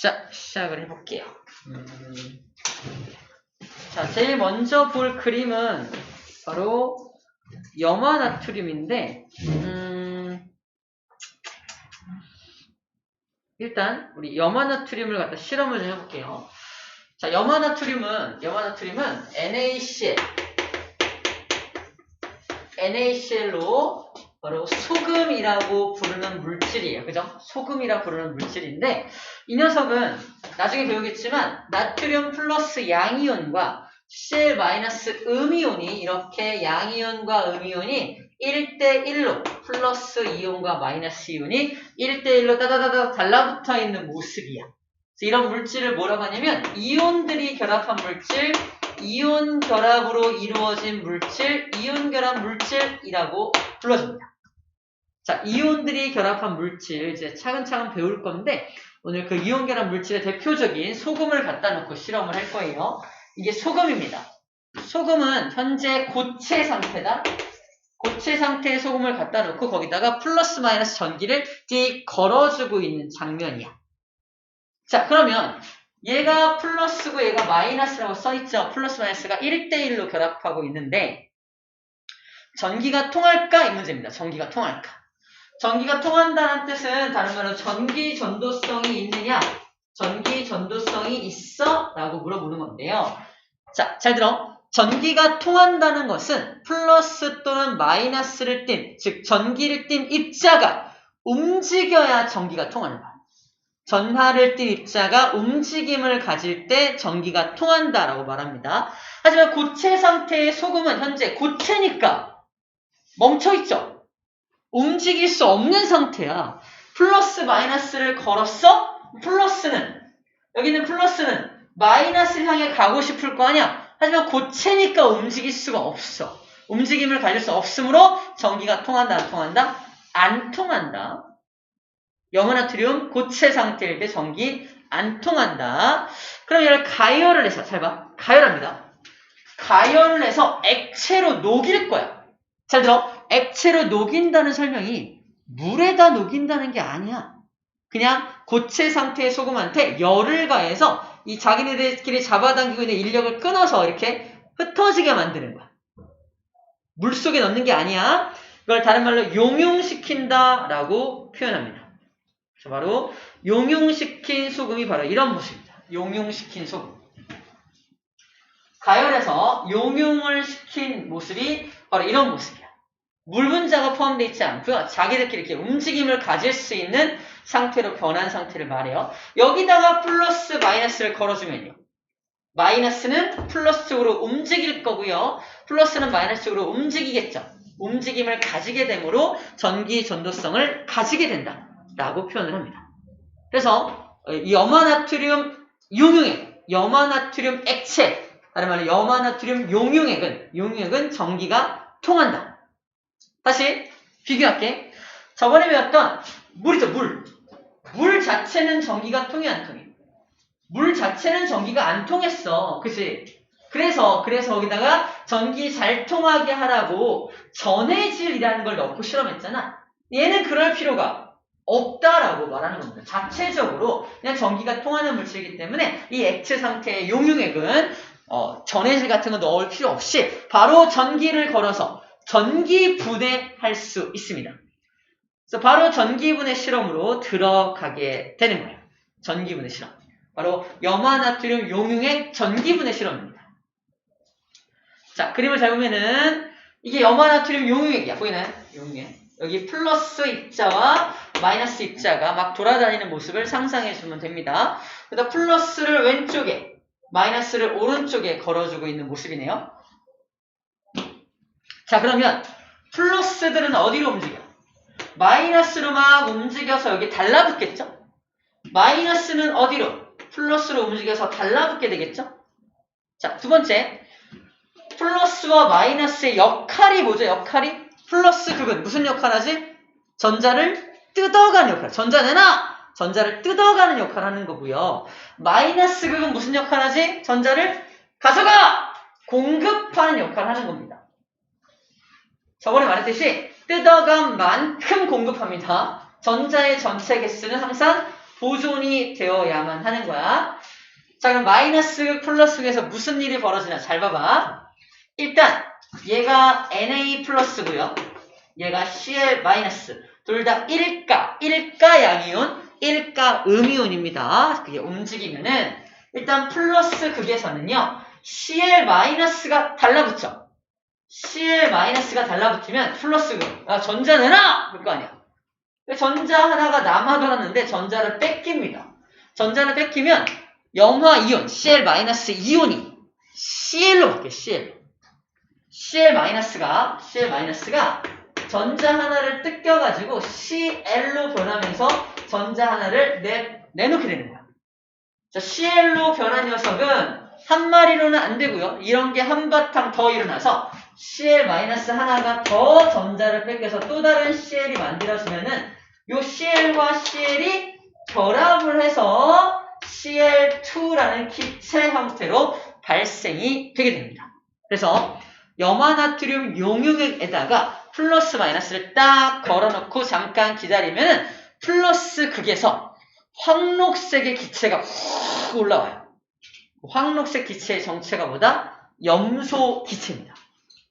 자, 시작을 해볼게요. 자, 제일 먼저 볼 그림은 바로 염화나트륨인데, 일단 우리 염화나트륨을 갖다 실험을 좀 해볼게요. 자, 염화나트륨은 NaCl로 바로 소금이라고 부르는 물질이에요. 그죠? 소금이라 부르는 물질인데, 이 녀석은 나중에 배우겠지만 나트륨 플러스 양이온과 Cl 마이너스 음이온이 이렇게 양이온과 음이온이 1대1로 플러스 이온과 마이너스 이온이 1대1로 따다다다 달라붙어 있는 모습이야. 이런 물질을 뭐라고 하냐면 이온들이 결합한 물질, 이온 결합으로 이루어진 물질, 이온 결합 물질이라고 불러줍니다. 자, 이온들이 결합한 물질 이제 차근차근 배울 건데 오늘 그 이온 결합 물질의 대표적인 소금을 갖다 놓고 실험을 할 거예요. 이게 소금입니다. 소금은 현재 고체 상태다. 고체 상태의 소금을 갖다 놓고 거기다가 플러스 마이너스 전기를 띡 걸어주고 있는 장면이야. 자, 그러면 얘가 플러스고 얘가 마이너스라고 써있죠. 플러스 마이너스가 1대1로 결합하고 있는데 전기가 통할까? 이 문제입니다. 전기가 통할까? 전기가 통한다는 뜻은 다른 말로 전기 전도성이 있느냐? 전기 전도성이 있어? 라고 물어보는 건데요. 자, 잘 들어. 전기가 통한다는 것은 플러스 또는 마이너스를 띤, 즉 전기를 띤 입자가 움직여야 전기가 통하는 거야. 전하를 띤 입자가 움직임을 가질 때 전기가 통한다라고 말합니다. 하지만 고체 상태의 소금은 현재 고체니까 멈춰있죠. 움직일 수 없는 상태야. 플러스 마이너스를 걸었어? 여기는 플러스는 마이너스를 향해 가고 싶을 거 아니야. 하지만 고체니까 움직일 수가 없어. 움직임을 가질 수 없으므로 전기가 통한다, 안 통한다? 안 통한다. 염화나트륨 고체 상태일 때 전기 안 통한다. 그럼 얘를 가열을 해서, 잘 봐. 가열합니다. 가열을 해서 액체로 녹일 거야. 잘 들어. 액체로 녹인다는 설명이 물에다 녹인다는 게 아니야. 그냥 고체 상태의 소금한테 열을 가해서 이 자기네들끼리 잡아당기고 있는 인력을 끊어서 이렇게 흩어지게 만드는 거야. 물속에 넣는 게 아니야. 이걸 다른 말로 용융시킨다 라고 표현합니다. 바로 용융시킨 소금이 바로 이런 모습입니다. 용융시킨 소금. 가열해서 용융을 시킨 모습이 바로 이런 모습이야. 물 분자가 포함되어 있지 않고요. 자기들끼리 이렇게 움직임을 가질 수 있는 상태로 변한 상태를 말해요. 여기다가 플러스 마이너스를 걸어주면요. 마이너스는 플러스 쪽으로 움직일 거고요. 플러스는 마이너스 쪽으로 움직이겠죠. 움직임을 가지게 되므로 전기 전도성을 가지게 된다. 라고 표현을 합니다. 그래서 이 염화나트륨 용융액, 염화나트륨 액체, 다른 말로 염화나트륨 용융액은 전기가 통한다. 다시 비교할게. 저번에 배웠던 물이죠, 물. 물 자체는 전기가 통해, 안 통해? 물 자체는 전기가 안 통했어. 그치? 그래서 거기다가 전기 잘 통하게 하라고 전해질이라는 걸 넣고 실험했잖아. 얘는 그럴 필요가 없다라고 말하는 겁니다. 자체적으로 그냥 전기가 통하는 물질이기 때문에 이 액체 상태의 용융액은 전해질 같은 거 넣을 필요 없이 바로 전기를 걸어서 전기 분해할 수 있습니다. 그래서 바로 전기 분해 실험으로 들어가게 되는 거예요. 전기 분해 실험. 바로 염화나트륨 용융액 전기 분해 실험입니다. 자, 그림을 잘 보면은 이게 염화나트륨 용융액이야. 보이나요? 용융액. 여기 플러스 입자와 마이너스 입자가 막 돌아다니는 모습을 상상해 주면 됩니다. 그래서 플러스를 왼쪽에, 마이너스를 오른쪽에 걸어주고 있는 모습이네요. 자, 그러면 플러스들은 어디로 움직여? 마이너스로 막 움직여서 여기 달라붙겠죠? 마이너스는 어디로? 플러스로 움직여서 달라붙게 되겠죠? 자, 두 번째. 플러스와 마이너스의 역할이 뭐죠? 역할이? 플러스 극은 무슨 역할 하지? 전자를 뜯어가는 역할. 전자 내놔! 전자를 뜯어가는 역할 하는 거고요. 마이너스 극은 무슨 역할 하지? 전자를 가져가! 공급하는 역할 하는 겁니다. 저번에 말했듯이 뜯어간 만큼 공급합니다. 전자의 전체 개수는 항상 보존이 되어야만 하는 거야. 자, 그럼 마이너스 플러스 중에서 무슨 일이 벌어지나 잘 봐봐. 일단 얘가 Na 플러스고요. 얘가 Cl 마이너스. 둘 다 1가 양이온, 1가 음이온입니다. 그게 움직이면은 일단 플러스 극에서는요. Cl 마이너스가 달라붙죠. Cl 마이너스가 달라붙으면 플러스 극. 아, 전자 내놔! 그럴 거 아니야. 전자 하나가 남아돌았는데 전자를 뺏깁니다. 전자를 뺏기면 염화 이온, Cl 마이너스 이온이 Cl로 바뀌어요. Cl 마이너스가 전자 하나를 뜯겨가지고 Cl로 변하면서 전자 하나를 내놓게 되는 거야. 자, Cl로 변한 녀석은 한 마리로는 안 되고요. 이런 게 한바탕 더 일어나서 Cl 마이너스 하나가 더 전자를 뺏겨서 또 다른 Cl이 만들어지면은 요 Cl과 Cl이 결합을 해서 Cl2라는 기체 형태로 발생이 되게 됩니다. 그래서 염화나트륨 용융액에다가 플러스 마이너스를 딱 걸어놓고 잠깐 기다리면 플러스 극에서 황록색의 기체가 훅 올라와요. 황록색 기체의 정체가 뭐다? 염소 기체입니다.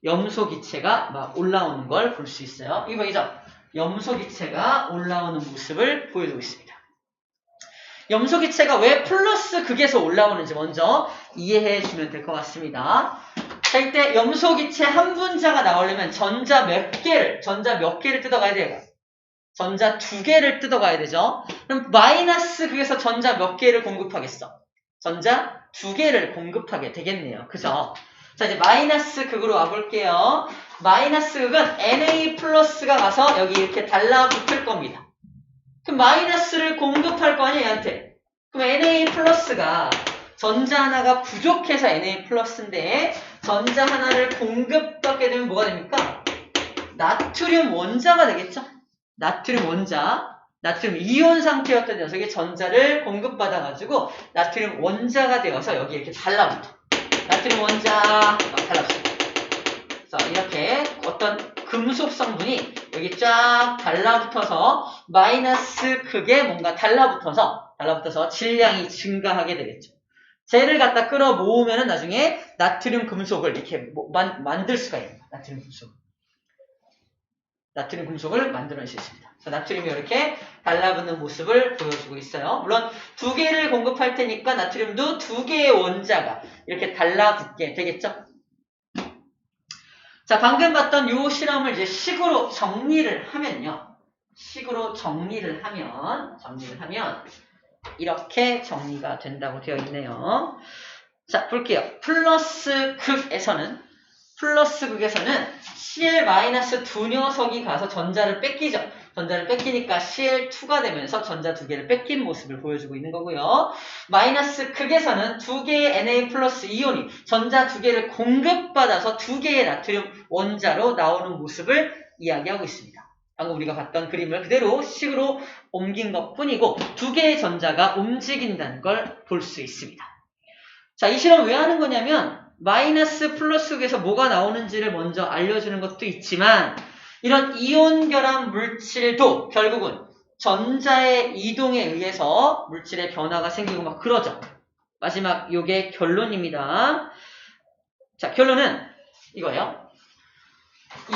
염소 기체가 막 올라오는 걸 볼 수 있어요. 이거 보이죠? 염소 기체가 올라오는 모습을 보여주고 있습니다. 염소 기체가 왜 플러스 극에서 올라오는지 먼저 이해해 주면 될 것 같습니다. 자, 이때 염소 기체 한 분자가 나오려면 전자 몇 개를 뜯어가야 돼요? 전자 2개를 뜯어가야 되죠? 그럼 마이너스 극에서 전자 몇 개를 공급하겠어? 전자 2개를 공급하게 되겠네요. 그죠? 자, 이제 마이너스 극으로 와볼게요. 마이너스 극은 Na 플러스가 가서 여기 이렇게 달라붙을 겁니다. 그럼 마이너스를 공급할 거 아니야, 얘한테. 그럼 Na 플러스가 전자 하나가 부족해서 Na 플러스인데 전자 하나를 공급받게 되면 뭐가 됩니까? 나트륨 원자가 되겠죠? 나트륨 원자. 나트륨 이온 상태였던 녀석이 전자를 공급받아가지고 나트륨 원자가 되어서 여기 이렇게 달라붙어. 나트륨 원자 달라붙어. 자, 이렇게 어떤 금속 성분이 여기 쫙 달라붙어서 마이너스 극에 뭔가 달라붙어서 질량이 증가하게 되겠죠. 쟤를 갖다 끌어 모으면은 나중에 나트륨 금속을 이렇게 만들 수가 있는 거예요. 나트륨 금속을 만들어낼 수 있습니다. 그래서 나트륨이 이렇게 달라붙는 모습을 보여주고 있어요. 물론 2개를 공급할 테니까 나트륨도 2개의 원자가 이렇게 달라붙게 되겠죠. 자, 방금 봤던 요 실험을 이제 식으로 정리를 하면 이렇게 정리가 된다고 되어 있네요. 자, 볼게요. 플러스 극에서는 Cl- 두 녀석이 가서 전자를 뺏기죠. 전자를 뺏기니까 Cl2가 되면서 전자 2개를 뺏긴 모습을 보여주고 있는 거고요. 마이너스 극에서는 2개의 Na 플러스 이온이 전자 2개를 공급받아서 2개의 나트륨 원자로 나오는 모습을 이야기하고 있습니다. 방금 우리가 봤던 그림을 그대로 식으로 옮긴 것 뿐이고 2개의 전자가 움직인다는 걸 볼 수 있습니다. 자, 이 실험 왜 하는 거냐면 마이너스 플러스에서 뭐가 나오는지를 먼저 알려주는 것도 있지만 이런 이온 결합 물질도 결국은 전자의 이동에 의해서 물질의 변화가 생기고 막 그러죠. 마지막 요게 결론입니다. 자, 결론은 이거예요.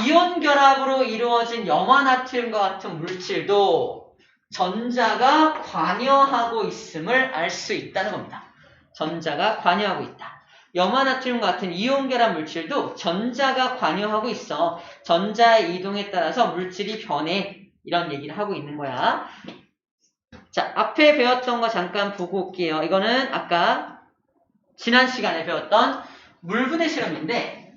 이온 결합으로 이루어진 염화나트륨과 같은 물질도 전자가 관여하고 있음을 알 수 있다는 겁니다. 전자가 관여하고 있다. 염화나트륨과 같은 이온 결합 물질도 전자가 관여하고 있어. 전자의 이동에 따라서 물질이 변해. 이런 얘기를 하고 있는 거야. 자, 앞에 배웠던 거 잠깐 보고 올게요. 이거는 아까 지난 시간에 배웠던 물분해 실험인데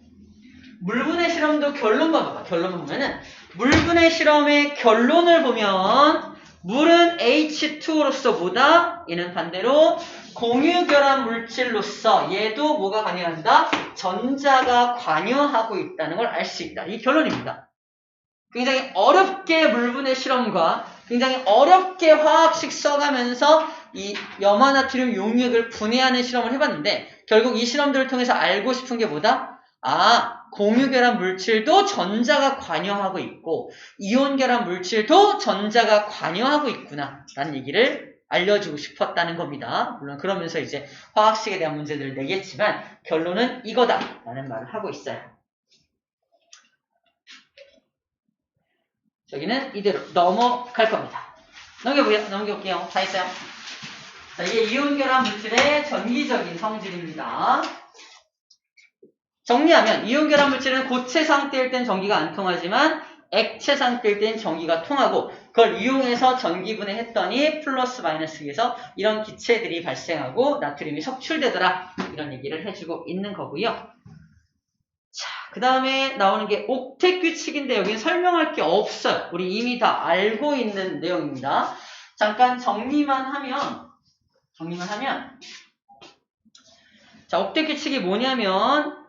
물분해 실험도 결론만 봐봐. 결론만 보면은 물분해 실험의 결론을 보면 물은 H2로서 보다 얘는 반대로 공유결합 물질로서 얘도 뭐가 관여한다? 전자가 관여하고 있다는 걸 알 수 있다. 이 결론입니다. 굉장히 어렵게 물분해 실험과 굉장히 어렵게 화학식 써가면서 이 염화나트륨 용액을 분해하는 실험을 해봤는데 결국 이 실험들을 통해서 알고 싶은 게 뭐다? 공유결합 물질도 전자가 관여하고 있고 이온결합 물질도 전자가 관여하고 있구나 라는 얘기를 알려주고 싶었다는 겁니다. 물론 그러면서 이제 화학식에 대한 문제들을 내겠지만 결론은 이거다 라는 말을 하고 있어요. 저기는 이대로 넘어갈 겁니다. 넘겨볼게요. 다 했어요. 자, 이게 이온결합 물질의 전기적인 성질입니다. 정리하면 이온결합 물질은 고체 상태일 땐 전기가 안 통하지만 액체 상태일 땐 전기가 통하고 그걸 이용해서 전기분해했더니 플러스 마이너스에서 이런 기체들이 발생하고 나트륨이 석출되더라. 이런 얘기를 해주고 있는 거고요. 자, 그 다음에 나오는 게 옥텟 규칙인데 여기는 설명할 게 없어요. 우리 이미 다 알고 있는 내용입니다. 잠깐 정리만 하면 자, 옥텟 규칙이 뭐냐면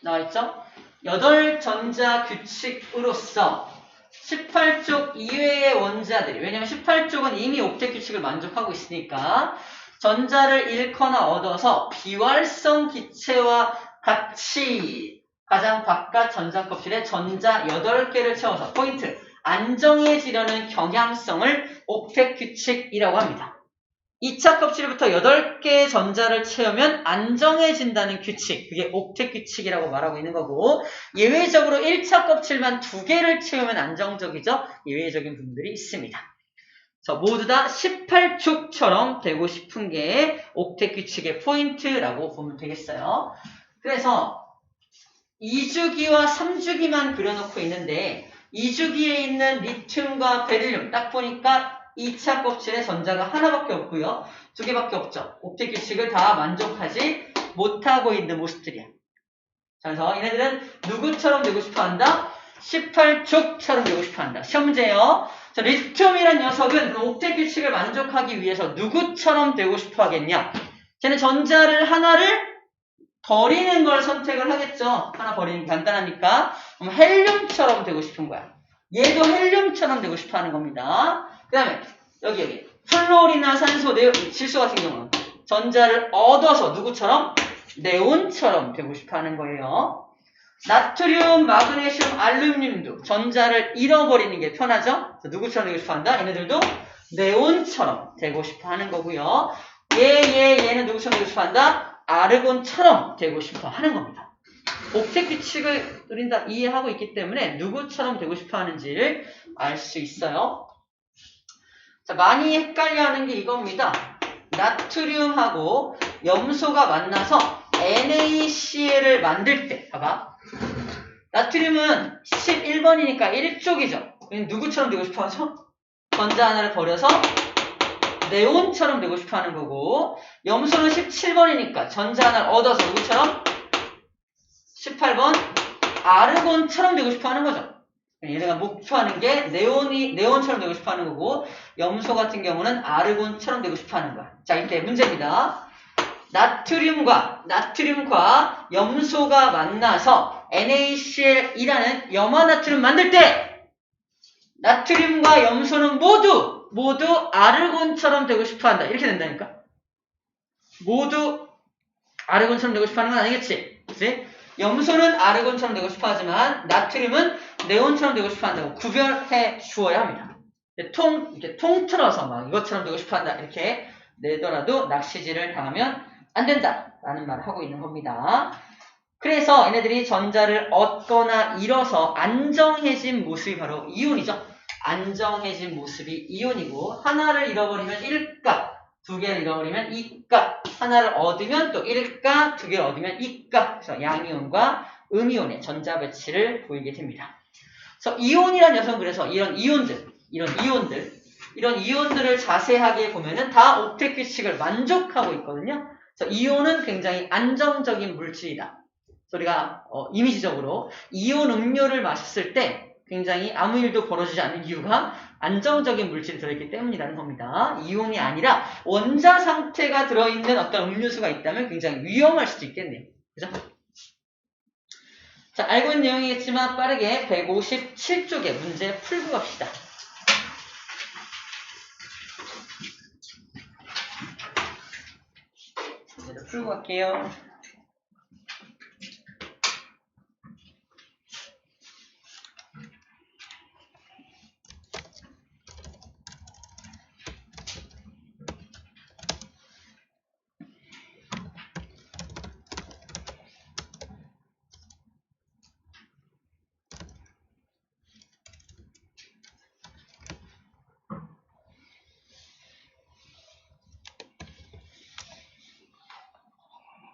나와있죠? 8전자 규칙으로서 18쪽 이외의 원자들이 왜냐면 18쪽은 이미 옥텟 규칙을 만족하고 있으니까 전자를 잃거나 얻어서 비활성 기체와 같이 가장 바깥 전자 껍질에 전자 8개를 채워서 포인트 안정해지려는 경향성을 옥텟 규칙이라고 합니다. 2차 껍질부터 8개의 전자를 채우면 안정해진다는 규칙, 그게 옥텟 규칙이라고 말하고 있는 거고 예외적으로 1차 껍질만 2개를 채우면 안정적이죠. 예외적인 분들이 있습니다. 모두 다 18촉처럼 되고 싶은 게 옥텟 규칙의 포인트라고 보면 되겠어요. 그래서 2주기와 3주기만 그려놓고 있는데 2주기에 있는 리튬과 베릴륨 딱 보니까 2차 껍질에 전자가 하나밖에 없고요. 2개밖에 없죠. 옥텟 규칙을 다 만족하지 못하고 있는 모습들이야. 그래서 얘네들은 누구처럼 되고 싶어한다? 18촉처럼 되고 싶어한다. 시험 문제예요. 자, 리튬이라는 녀석은 옥텟 규칙을 만족하기 위해서 누구처럼 되고 싶어 하겠냐? 쟤는 전자를 하나를 버리는 걸 선택을 하겠죠. 하나 버리는 게 간단하니까. 그럼 헬륨처럼 되고 싶은 거야. 얘도 헬륨처럼 되고 싶어 하는 겁니다. 그 다음에 여기 플로리나 산소, 질소 같은 경우는 전자를 얻어서 누구처럼? 네온처럼 되고 싶어 하는 거예요. 나트륨, 마그네슘, 알루미늄도 전자를 잃어버리는 게 편하죠? 누구처럼 되고 싶어 한다? 얘네들도 네온처럼 되고 싶어 하는 거고요. 얘는 누구처럼 되고 싶어 한다? 아르곤처럼 되고 싶어 하는 겁니다. 옥텟 규칙을 우린 다 이해하고 있기 때문에 누구처럼 되고 싶어 하는지를 알 수 있어요. 자, 많이 헷갈려하는 게 이겁니다. 나트륨하고 염소가 만나서 NaCl을 만들 때 봐봐. 나트륨은 11번이니까 1족이죠. 누구처럼 되고 싶어 하죠? 전자 하나를 버려서 네온처럼 되고 싶어 하는 거고 염소는 17번이니까 전자 하나를 얻어서 누구처럼? 18번 아르곤처럼 되고 싶어 하는 거죠. 얘네가 목표하는 게 네온처럼 되고 싶어 하는 거고 염소 같은 경우는 아르곤처럼 되고 싶어 하는 거야. 자, 이때 문제입니다. 나트륨과 염소가 만나서 NaCl이라는 염화나트륨 만들 때 나트륨과 염소는 모두 아르곤처럼 되고 싶어 한다. 이렇게 된다니까. 모두 아르곤처럼 되고 싶어 하는 건 아니겠지. 그치? 염소는 아르곤처럼 되고 싶어 하지만 나트륨은 네온처럼 되고 싶어 한다고 구별해 주어야 합니다. 이렇게 통틀어서 막 이것처럼 되고 싶어 한다. 이렇게 내더라도 낚시질을 당하면 안 된다. 라는 말을 하고 있는 겁니다. 그래서 얘네들이 전자를 얻거나 잃어서 안정해진 모습이 바로 이온이죠. 안정해진 모습이 이온이고 하나를 잃어버리면 1가, 2개를 잃어버리면 2가, 하나를 얻으면 또 1가, 2개를 얻으면 2가. 그래서 양이온과 음이온의 전자 배치를 보이게 됩니다. 그래서 이온이라는 녀석은 그래서 이런 이온들을 자세하게 보면은 다 옥텟 규칙을 만족하고 있거든요. 그래서 이온은 굉장히 안정적인 물질이다. 우리가 이미지적으로 이온 음료를 마셨을 때 굉장히 아무 일도 벌어지지 않는 이유가 안정적인 물질이 들어있기 때문이라는 겁니다. 이온이 아니라 원자 상태가 들어있는 어떤 음료수가 있다면 굉장히 위험할 수도 있겠네요. 그죠? 자, 알고 있는 내용이겠지만 빠르게 157쪽의 문제 풀고 갑시다. 문제를 풀고 갈게요.